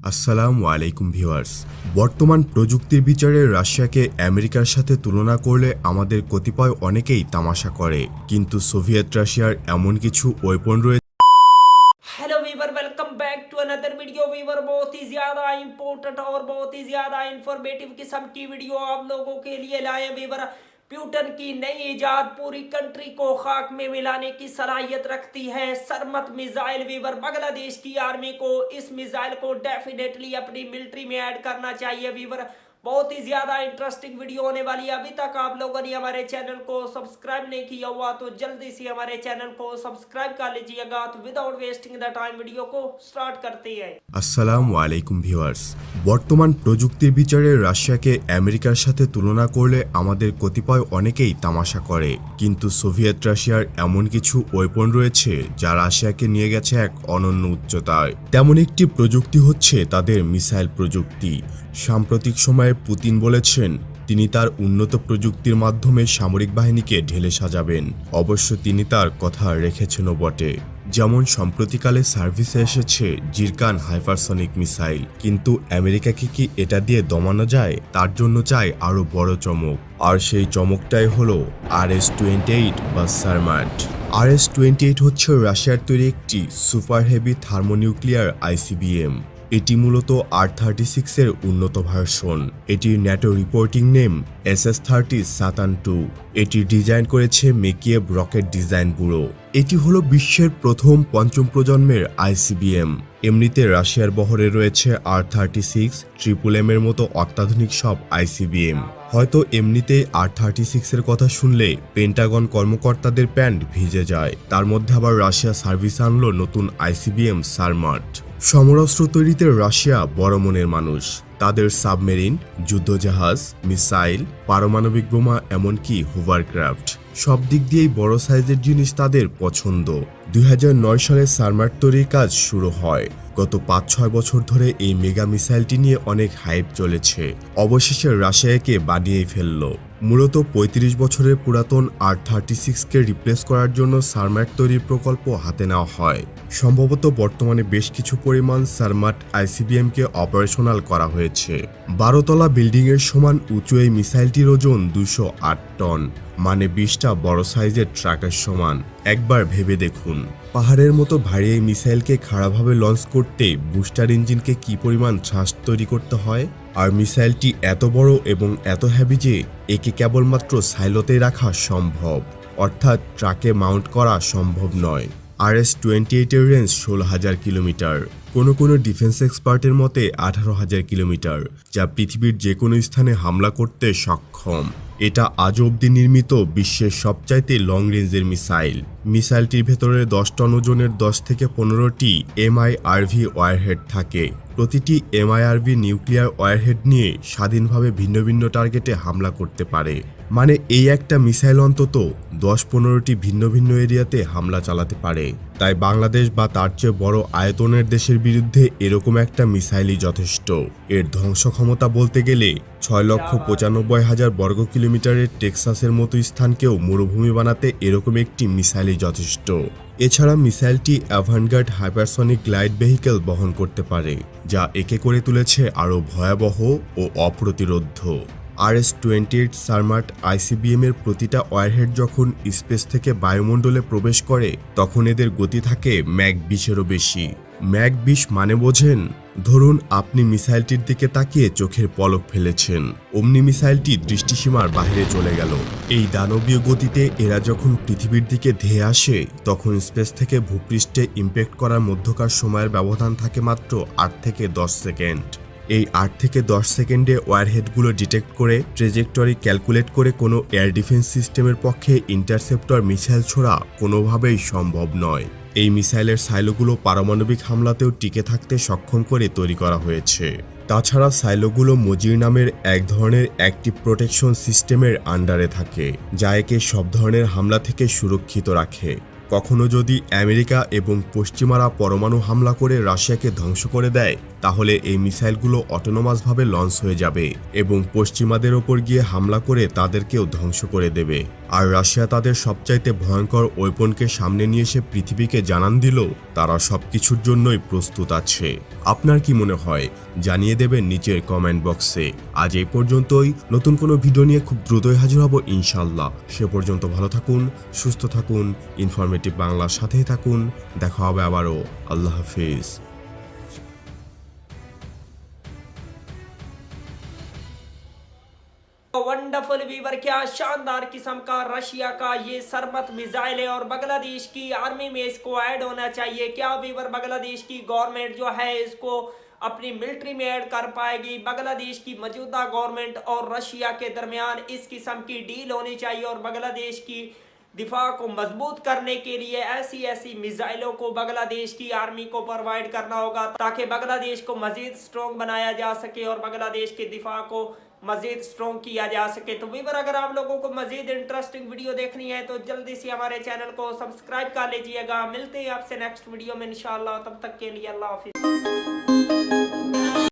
আসসালামু আলাইকুম ভিউয়ার্স। বর্তমান প্রযুক্তির বিচারে রাশিয়াকে আমেরিকার সাথে তুলনা করলে আমাদের কতিপয় অনেকেই তামাশা করে, কিন্তু সোভিয়েত রাশিয়ার এমন কিছু ওয়েপন রয়েছে। Hello viewer, welcome back to another video viewer. बहुत ही ज़्यादा इम्पोर्टेंट और बहुत ही ज़्यादा इंफॉर्मेटिव किस्म की वीडियो आप लोगों के लिए लाए वीवर। प्यूटन की नई इजाद पूरी कंट्री को खाक में मिलाने की सलाहियत रखती है। सरमत मिसाइल वीवर, बांग्लादेश की आर्मी को इस मिसाइल को डेफिनेटली अपनी मिलिट्री में ऐड करना चाहिए वीवर। बहुत ही ज़्यादा इंटरेस्टिंग वीडियो होने वाली है। अभी तक आप लोगों ने हमारे चैनल को सब्सक्राइब नहीं किया हुआ तो जल्दी से हमारे चैनल को सब्सक्राइब कर लीजिएगा। तो without wasting the time video को स्टार्ट करते हैं। আসসালামু আলাইকুম ভিউয়ার্স। বর্তমান প্রযুক্তির বিচারে রাশিয়াকে আমেরিকার সাথে তুলনা করলে আমাদের কতিপয় অনেকেই তামাশা করে, কিন্তু সোভিয়েত রাশিয়ার এমন কিছু ওয়েপন রয়েছে যা রাশিয়াকে নিয়ে গেছে এক অনন্য উচ্চতায়। তেমন একটি প্রযুক্তি হচ্ছে তাদের মিসাইল প্রযুক্তি। সাম্প্রতিক সময়ে পুতিন বলেছেন তিনি তার উন্নত প্রযুক্তির মাধ্যমে সামরিক বাহিনীকে ঢেলে সাজাবেন। অবশ্য তিনি তার কথা রেখেছেনও বটে। যেমন সম্প্রতিকালে সার্ভিসে এসেছে জিরকান হাইপারসনিক মিসাইল, কিন্তু আমেরিকাকে কি এটা দিয়ে দমানো যায়? তার জন্য চাই আরও বড় চমক, আর সেই চমকটাই হলো RS-28 বা সারমাট। RS-28 হচ্ছে রাশিয়ার তৈরি একটি সুপার হেভি থার্মোনিউক্লিয়ার ICBM। এটি মূলত R-36 এর উন্নত ভার্সন। এটির ন্যাটো রিপোর্টিং নেম SS-30 সাতান 2। এটি ডিজাইন করেছে মেকিয়েভ রকেট ডিজাইন ব্যুরো। এটি হলো বিশ্বের প্রথম পঞ্চম প্রজন্মের ICBM। এমনিতে রাশিয়ার বহরে রয়েছে R-36, ট্রিপল-M এর মতো অত্যাধুনিক সব ICBM। হয়তো এমনিতেই R-36 এর কথা শুনলে পেন্টাগন কর্মকর্তাদের প্যান্ট ভিজে যায়। তার মধ্যে আবার রাশিয়া সার্ভিস আনলো নতুন ICBM সারমাট। সমরাস্ত্র তৈরিতে রাশিয়া বড় মনের মানুষ। তাদের সাবমেরিন, যুদ্ধজাহাজ, মিসাইল, পারমাণবিক বোমা, এমনকি হোভারক্রাফট, সব দিক দিয়েই বড় সাইজের জিনিস তাদের পছন্দ। 2009 সালে সারমাট তৈরির কাজ শুরু হয়। গত 5-6 বছর ধরে এই মেগা মিসাইলটি নিয়ে অনেক হাইপ চলেছে। অবশেষে রাশিয়া একে বানিয়েই ফেলল। মূলত 35 বছরের পুরাতন R-36কে রিপ্লেস করার জন্য সারমাট তৈরির প্রকল্প হাতে নেওয়া হয়। সম্ভবত বর্তমানে বেশ কিছু পরিমাণ সারমাট ICBM-কে অপারেশনাল করা হয়েছে। 12 তলা বিল্ডিংয়ের সমান উঁচু এই মিসাইলটির ওজন 208 টন, মানে 20টা বড় সাইজের ট্রাকের সমান। একবার ভেবে দেখুন, পাহাড়ের মতো ভারী এই মিসাইলকে খাড়াভাবে লঞ্চ করতে বুস্টার ইঞ্জিনকে কি পরিমাণ থ্রাস্ট তৈরি করতে হয়। আর মিসাইলটি এত বড় এবং এত হেভি যে একে কেবলমাত্র সাইলোতেই রাখা সম্ভব, অর্থাৎ ট্রাকে মাউন্ট করা সম্ভব নয়। RS-28 এর রেঞ্জ 16,000 কিলোমিটার, কোনো ডিফেন্স এক্সপার্টের মতে 18,000 কিলোমিটার, যা পৃথিবীর যে কোনো স্থানে হামলা করতে সক্ষম। এটা আজ অবধি নির্মিত বিশ্বের সবচাইতে লং রেঞ্জের মিসাইল। মিসাইলটির ভেতরে 10 টন ওজনের 10 থেকে 15টি MIRV ওয়ারহেড থাকে। প্রতিটি MIRV নিউক্লিয়ার ওয়ারহেড নিয়ে স্বাধীনভাবে ভিন্ন ভিন্ন টার্গেটে হামলা করতে পারে। মানে এই একটা মিসাইল অন্তত 10-15টি ভিন্ন ভিন্ন এরিয়াতে হামলা চালাতে পারে। তাই বাংলাদেশ বা তার চেয়ে বড় আয়তনের দেশের বিরুদ্ধে এরকম একটা মিসাইলই যথেষ্ট। এর ধ্বংস ক্ষমতা বলতে গেলে 6,95,000 বর্গ কিলোমিটারের টেক্সাসের মতো স্থানকেও মরুভূমি বানাতে এরকম একটি মিসাইলই যথেষ্ট। এছাড়া মিসাইলটি অ্যাভানগার্ড হাইপারসনিক গ্লাইড ভেহিকেল বহন করতে পারে, যা একে করে তুলেছে আরও ভয়াবহ ও অপ্রতিরোধ্য। RS-28 সারমাট ICBM এর প্রতিটা ওয়ারহেড যখন স্পেস থেকে বায়ুমণ্ডলে প্রবেশ করে তখন এদের গতি থাকে ম্যাক 20-এরও বেশি। ম্যাক 20 মানে বোঝেন? ধরুন আপনি মিসাইলটির দিকে তাকিয়ে চোখের পলক ফেলেছেন, অমনি মিসাইলটি দৃষ্টিসীমার বাইরে চলে গেল। এই দানবীয় গতিতে এরা যখন পৃথিবীর দিকে ধেয়ে আসে তখন স্পেস থেকে ভূপৃষ্ঠে ইম্প্যাক্ট করার মধ্যকার সময়ের ব্যবধান থাকে মাত্র 8 থেকে 10 সেকেন্ড। এই 8 থেকে 10 সেকেন্ডে ওয়ারহেডগুলো ডিটেক্ট করে ট্রেজেক্টরি ক্যালকুলেট করে কোনো এয়ার ডিফেন্স সিস্টেমের পক্ষে ইন্টারসেপ্টর মিসাইল ছোড়া কোনোভাবেই সম্ভব নয়। এই মিসাইলের সাইলোগুলো পারমাণবিক হামলাতেও টিকে থাকতে সক্ষম করে তৈরি করা হয়েছে। তাছাড়া সাইলোগুলো মজির নামের এক ধরনের অ্যাক্টিভ প্রোটেকশন সিস্টেমের আন্ডারে থাকে, যা একে সব ধরনের হামলা থেকে সুরক্ষিত রাখে। কখনো যদি আমেরিকা এবং পশ্চিমারা পরমাণু হামলা করে রাশিয়াকে ধ্বংস করে দেয় তাহলে এই মিসাইলগুলো অটোনোমাসভাবে লঞ্চ হয়ে যাবে এবং পশ্চিমাদের ওপর গিয়ে হামলা করে তাদেরকেও ধ্বংস করে দেবে। আর রাশিয়া তাদের সবচাইতে ভয়ঙ্কর ওয়েপনকে সামনে নিয়ে এসে পৃথিবীকে জানান দিল তারা সবকিছুর জন্যই প্রস্তুত আছে। আপনার কি মনে হয় জানিয়ে দেবেন নিচের কমেন্ট বক্সে। আজ এই পর্যন্তই, নতুন কোনো ভিডিও নিয়ে খুব দ্রুতই হাজির হব ইনশাল্লাহ। সে পর্যন্ত ভালো থাকুন, সুস্থ থাকুন, ইনফরমেটিভ বাংলার সাথেই থাকুন। দেখা হবে আবারও। আল্লাহ হাফিজ। वंडरफुल वीवर, क्या शानदार किस्म का रशिया का ये सरबत मिसाइल है और बांग्लादेश की आर्मी में इसको ऐड होना चाहिए। क्या वीवर बांग्लादेश की गवर्नमेंट जो है इसको अपनी मिलिट्री में ऐड कर पाएगी? बांग्लादेश की मौजूदा गवर्नमेंट और रशिया के दरमियान इस किस्म की डील होनी चाहिए और बांग्लादेश की दिफा को मजबूत करने के लिए ऐसी ऐसी मिसाइलों को बांग्लादेश की आर्मी को प्रोवाइड करना होगा ताकि बांग्लादेश को मजीद स्ट्रॉन्ग बनाया जा सके और बांग्लादेश के दिफा को मजीद स्ट्रॉन्ग किया जा सके। तो वीवर, अगर आप लोगों को मजीद इंटरेस्टिंग वीडियो देखनी है तो जल्दी से हमारे चैनल को सब्सक्राइब कर लीजिएगा। मिलते हैं आपसे नेक्स्ट वीडियो में इंशाल्लाह। तब तक के लिए अल्लाह हाफिज।